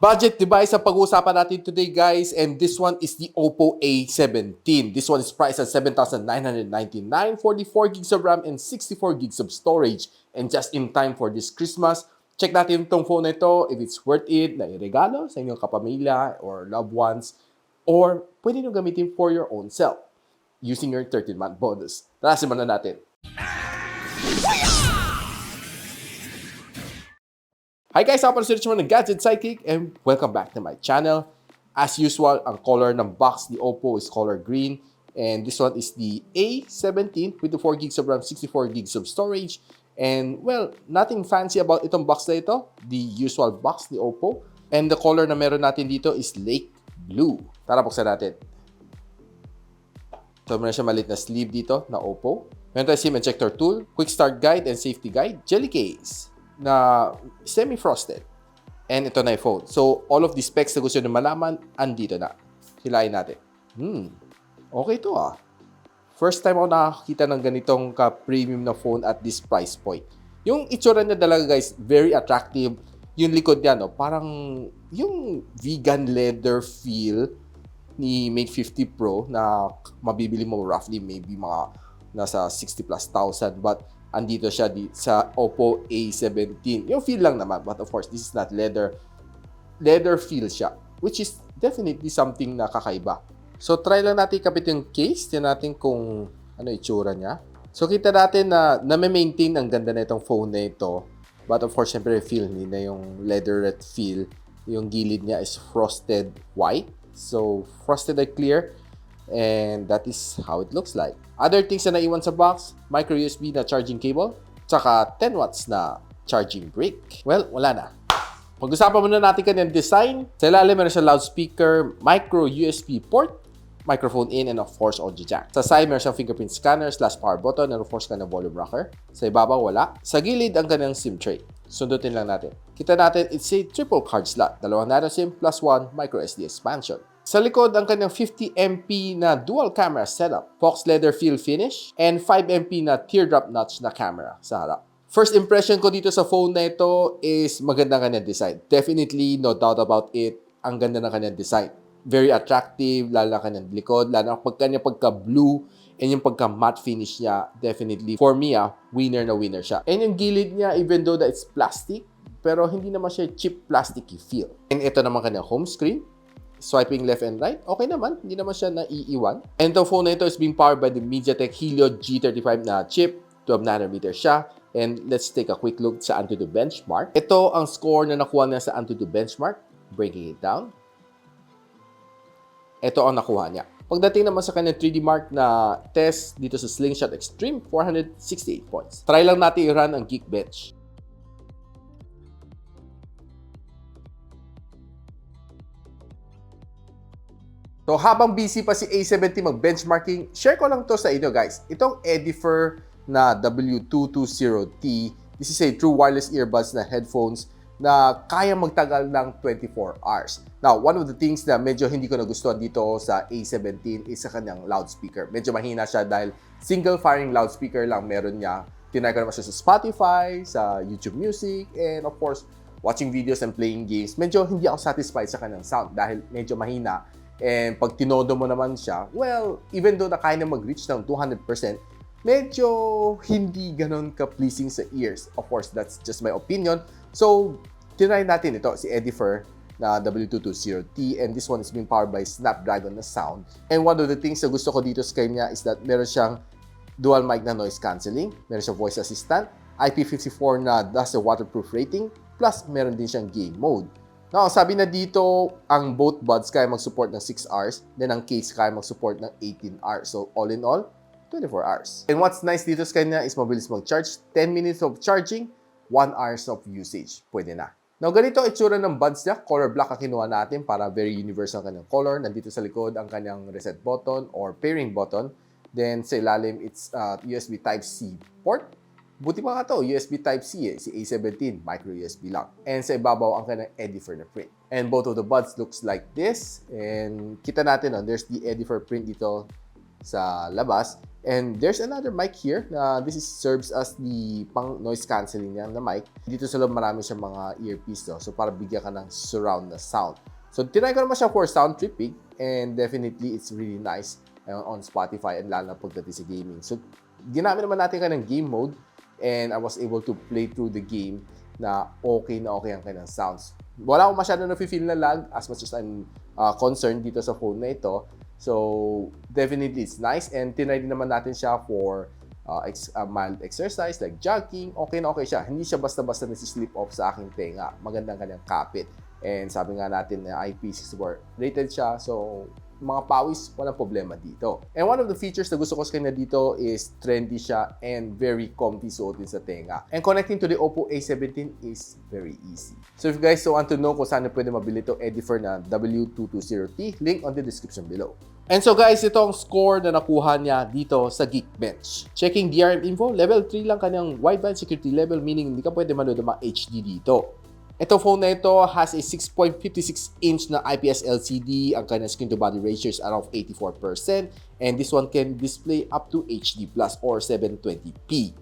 Budget device ang pag-uusapan natin today, guys, and this one is the Oppo A17. This one is priced at 7,999, 44 gigs of RAM and 64 gigs of storage. And just in time for this Christmas, check natin itong phone na ito if it's worth it na iregalo sa inyong kapamilya or loved ones, or pwede nyo gamitin for your own self using your 13-month bonus. Tara, simulan na natin. Hi guys, ako pala si Richmond ng Gadget Sidekick and welcome back to my channel. As usual, ang color ng box, the Oppo is color green. And this one is the A17 with the 4 gigs of RAM, 64 gigs of storage. And well, nothing fancy about itong box na ito. The usual box, the Oppo. And the color na meron natin dito is Lake Blue. Tara, buksan natin. So, meron siya maliit na sleeve dito na Oppo. Meron tayo SIM ejector tool, quick start guide and safety guide, jelly case na semi-frosted. And ito na yung phone. So, all of the specs na gusto nyo malaman, andito na. Hilahin natin. Okay to ah. First time ako nakakita ng ganitong ka-premium na phone at this price point. Yung itsura niya talaga guys, very attractive. Yung likod niya, no, parang yung vegan leather feel ni Mate 50 Pro na mabibili mo roughly maybe mga nasa 60 plus thousand. But andito siya sa Oppo A17. Yung feel lang naman, but of course, this is not leather. Leather feel siya, which is definitely something na kakaiba. So, try lang natin ikapit yung case. Tignan natin kung ano itsura niya. So, kita natin na na-maintain ang ganda na itong phone na ito. But of course, syempre, feel hindi na yung leatherette feel. Yung gilid niya is frosted white. So, frosted and clear. And that is how it looks like. Other things na naiwan sa box, micro USB na charging cable, tsaka 10 watts na charging brick. Well, wala na. Pag-usapan muna natin kanyang design. Sa ilalim, meron siya loudspeaker, micro USB port, microphone in, and of course, audio jack. Sa side, meron siyang fingerprint scanner / power button, and of course, kanyang volume rocker. Sa ibabaw, wala. Sa gilid, ang kanyang SIM tray. Sundutin lang natin. Kita natin, it's a triple card slot. 2 nano SIM plus 1 micro SD expansion. Sa likod, ang kanyang 50MP na dual camera setup, fox leather feel finish, and 5MP na teardrop notch na camera sa harap. First impression ko dito sa phone na ito is maganda kanyang design. Definitely, no doubt about it, ang ganda ng kanyang design. Very attractive, lalo na kanyang likod, lalo na pagka-blue, and yung pagka-matte finish niya, definitely, for me, winner na winner siya. And yung gilid niya, even though that it's plastic, pero hindi naman siya cheap plasticky feel. And ito naman kanyang home screen. Swiping left and right, okay naman. Hindi naman siya naiiwan. And the phone na ito is being powered by the MediaTek Helio G35 na chip. 12 nanometer siya. And let's take a quick look sa Antutu benchmark. Ito ang score na nakuha niya sa Antutu benchmark. Breaking it down. Ito ang nakuha niya. Pagdating naman sa kanyang 3D Mark na test dito sa Slingshot Extreme, 468 points. Try lang natin i-run ang Geekbench. So, habang busy pa si A70 mag-benchmarking, share ko lang to sa inyo guys. Itong Edifer na W220T, this is a true wireless earbuds na headphones na kaya magtagal ng 24 hours. Now, one of the things na medyo hindi ko nagustuhan dito sa A17 is sa kanyang loudspeaker. Medyo mahina siya dahil single firing loudspeaker lang meron niya. Tinry ko naman siya sa Spotify, sa YouTube Music, and of course, watching videos and playing games. Medyo hindi ako satisfied sa kanyang sound dahil medyo mahina. And pag tinodo mo naman siya, well, even though na kaya na mag-reach ng 200%, medyo hindi ganon ka-pleasing sa ears. Of course, that's just my opinion. So, tinry natin ito, si Edifer na W220T, and this one is being powered by Snapdragon na sound. And one of the things na gusto ko dito sa kanya is that meron siyang dual mic na noise cancelling, meron siyang voice assistant, IP54 na that's a waterproof rating, plus meron din siyang game mode. Now, sabi na dito, ang both buds kaya mag-support ng 6 hours, then ang case kaya mag-support ng 18 hours. So, all in all, 24 hours. And what's nice dito sa kanya is mabilis mag-charge. 10 minutes of charging, 1 hours of usage. Pwede na. Now, ganito itsura ng buds niya. Color black ang kinuha natin para very universal kanyang color. Nandito sa likod ang kanyang reset button or pairing button. Then, sa ilalim, it's USB Type-C port. Buti pa nga to, USB Type-C si A17, micro USB lang. And sa ibabaw ang kanyang Edifer na print. And both of the buds looks like this. And kita natin, there's the Edifer print dito sa labas. And there's another mic here na serves as the pang noise cancelling niya na mic. Dito sa loob marami siyang mga earpiece so para bigyan ka ng surround na sound. So tinry ko naman siya for sound tripping and definitely it's really nice on Spotify and lalo na pagdating sa gaming. So ginamit naman natin ng game mode and I was able to play through the game na okay ang kanyang sounds. Wala akong masyado na-feel na lag as much as I'm concerned dito sa phone na ito. So, definitely it's nice and tinry din naman natin siya for mild exercise like jogging. Okay na okay siya. Hindi siya basta-basta nasi-slip off sa aking tenga. Magandang kanyang kapit. And sabi nga natin na IP64 rated siya. So, mga pawis, walang problema dito. And one of the features na gusto ko sa kanya dito is trendy siya and very comfy suotin sa tenga. And connecting to the Oppo A17 is very easy. So if you guys want to know kung saan pwede mabili ito, Edifer na W220T, link on the description below. And so guys, ito ang score na nakuha niya dito sa Geekbench. Checking DRM info, level 3 lang kanyang wideband security level, meaning hindi ka pwede manood ng mga HD dito. Ito phone na ito has a 6.56-inch na IPS LCD. Ang kanyang screen-to-body ratio is around 84%. And this one can display up to HD Plus or 720p.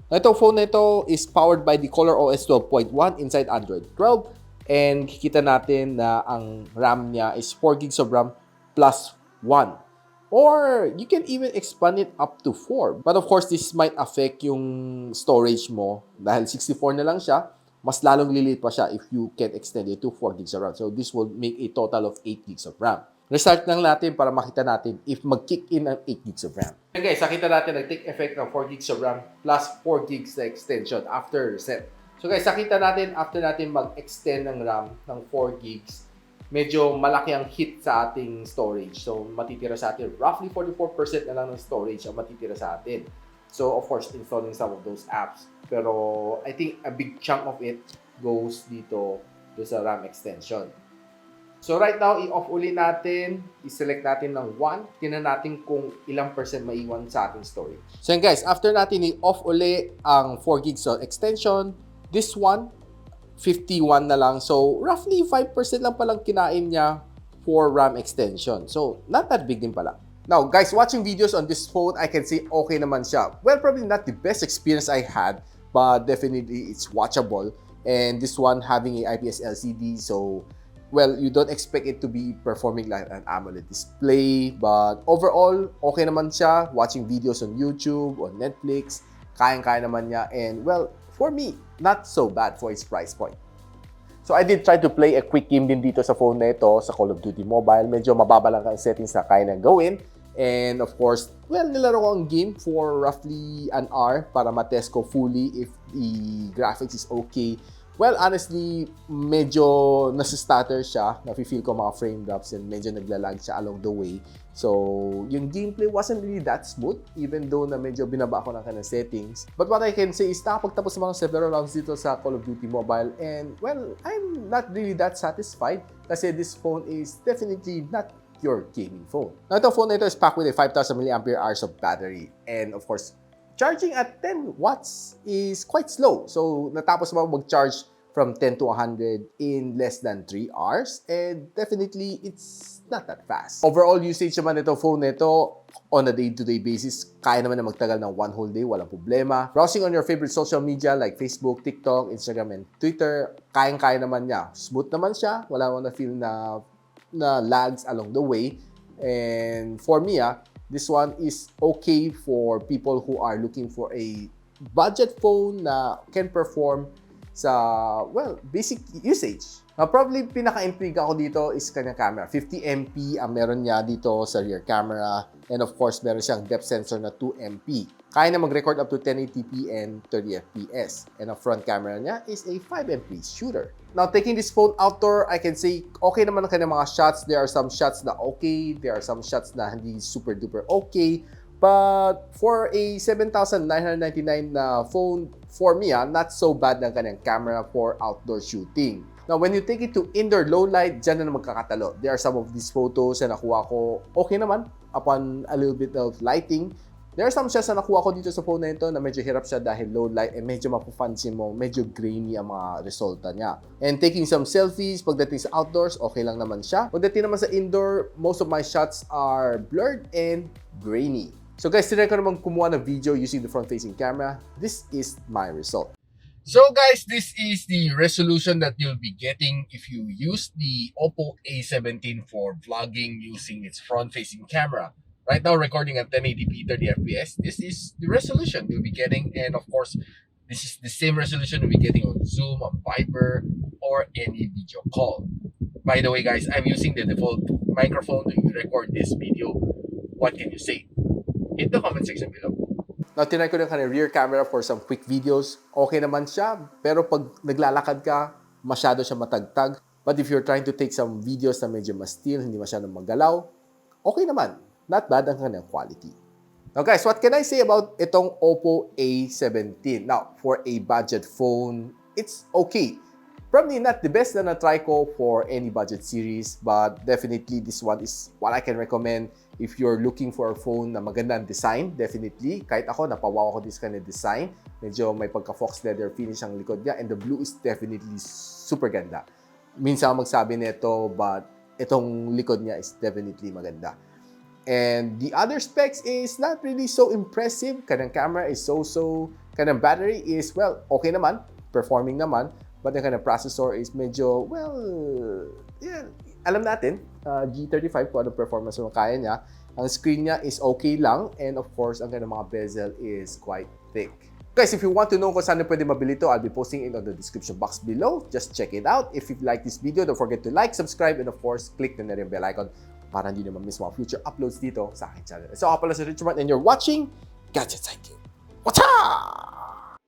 Ito phone na ito is powered by the ColorOS 12.1 inside Android 12. And kikita natin na ang RAM niya is 4 gigs of RAM plus 1. Or you can even expand it up to 4. But of course, this might affect yung storage mo. Dahil 64 na lang siya, mas lalong liliit pa siya if you can extend it to 4 gigs of RAM. So this will make a total of 8 gigs of RAM. Restart lang natin para makita natin if mag-kick in ang 8 gigs of RAM. Okay guys, nakita natin nag-take effect ng 4 gigs of RAM plus 4 gigs na extension after reset. So guys, nakita natin after natin mag-extend ng RAM ng 4 gigs, medyo malaki ang hit sa ating storage. So matitira sa atin, roughly 44% na lang ng storage ang matitira sa atin. So of course, installing some of those apps. Pero I think a big chunk of it goes dito sa RAM extension. So right now, i-off uli natin, i-select natin ng 1, tingnan natin kung ilang percent maiwan sa ating storage. So guys, after natin i-off uli ang 4 gigs extension, this one, 51 na lang. So roughly 5% lang palang kinain niya for RAM extension. So not that big din pala. Now, guys, watching videos on this phone, I can say okay naman siya. Well, probably not the best experience I had, but definitely it's watchable. And this one having a IPS LCD, so, well, you don't expect it to be performing like an AMOLED display. But overall, okay naman siya. Watching videos on YouTube, on Netflix, kayang-kaya naman niya. And, well, for me, not so bad for its price point. So I did try to play a quick game din dito sa phone na ito, sa Call of Duty Mobile. Medyo mababa lang ang settings na kaya nang gawin. And of course, well, nilaro ko ang game for roughly an hour para matest ko fully if the graphics is okay. Well, honestly, medyo nasa-stutter siya. Nafe-feel ko mga frame drops and medyo naglalag siya along the way. So, yung gameplay wasn't really that smooth even though na medyo binaba ko ng kanyang settings. But what I can say is nakapagtapos mga several rounds dito sa Call of Duty Mobile and, well, I'm not really that satisfied kasi this phone is definitely not your gaming phone. Now, itong phone na ito is packed with a 5,000 mAh of battery and, of course, charging at 10 watts is quite slow. So, natapos mo mag-charge from 10 to 100 in less than 3 hours. And definitely, it's not that fast. Overall usage naman itong phone nito on a day-to-day basis, kaya naman na magtagal ng 1 whole day, walang problema. Browsing on your favorite social media like Facebook, TikTok, Instagram, and Twitter, kayang-kaya naman niya. Smooth naman siya, wala mo na feel na lags along the way. And for me, this one is okay for people who are looking for a budget phone na can perform sa, well, basic usage. Now, probably pinaka-intrigue ako dito is kanyang camera. 50MP ang meron niya dito sa rear camera. And of course, meron siyang depth sensor na 2MP. Kaya na mag-record up to 1080p and 30fps. And ang front camera niya is a 5MP shooter. Now, taking this phone outdoor, I can say okay naman ang kanyang mga shots. There are some shots na okay. There are some shots na hindi super duper okay. But for a 7,999 na phone, for me, not so bad ng kanyang camera for outdoor shooting. Now, when you take it to indoor low light, dyan na magkakatalo. There are some of these photos na nakuha ko okay naman upon a little bit of lighting. There are some shots na nakuha ko dito sa phone na ito na medyo hirap siya dahil low light and medyo mapapansin mo, medyo grainy ang mga resulta niya. And taking some selfies, pagdating sa outdoors, okay lang naman siya. Pagdating naman sa indoor, most of my shots are blurred and grainy. So guys, tinry ko naman kumuha ng video using the front-facing camera. This is my result. So guys, this is the resolution that you'll be getting if you use the Oppo A17 for vlogging using its front-facing camera. Right now, recording at 1080p 30 fps. This is the resolution you'll be getting, and of course, this is the same resolution you'll be getting on Zoom, on Viber, or any video call. By the way, guys, I'm using the default microphone to record this video. What can you say? Hit the comment section below. Now, tinry ko ng rear camera for some quick videos. Okay naman siya, pero pag naglalakad ka, masyado siya matagtag. But if you're trying to take some videos na medyo mas still, hindi masyadong maggalaw, okay naman. Not bad ang kanyang quality. Now guys, what can I say about itong Oppo A17? Now, for a budget phone, it's okay. Probably not the best na na-try ko for any budget series, but definitely this one is what I can recommend if you're looking for a phone na magandang design. Definitely, kahit ako, napawaw ako this kind of design. Medyo may pagka-fox leather finish ang likod niya, and the blue is definitely super ganda. Minsan magsabi nito, but itong likod niya is definitely maganda. And the other specs is not really so impressive. Kanang camera is so-so. Kanang battery is, well, okay naman. Performing naman. But the kanang processor is medyo, well, yeah, alam natin, G35 kung anong performance mo kaya niya. Ang screen niya is okay lang. And of course, ang kanang mga bezel is quite thick. Guys, if you want to know kung saan pwede mabili ito, I'll be posting it on the description box below. Just check it out. If you like this video, don't forget to like, subscribe, and of course, click na rin bell icon para hindi naman miss mga future uploads dito sa aking channel. So, ako pala si Richard and you're watching Gadgets IQ. What's up?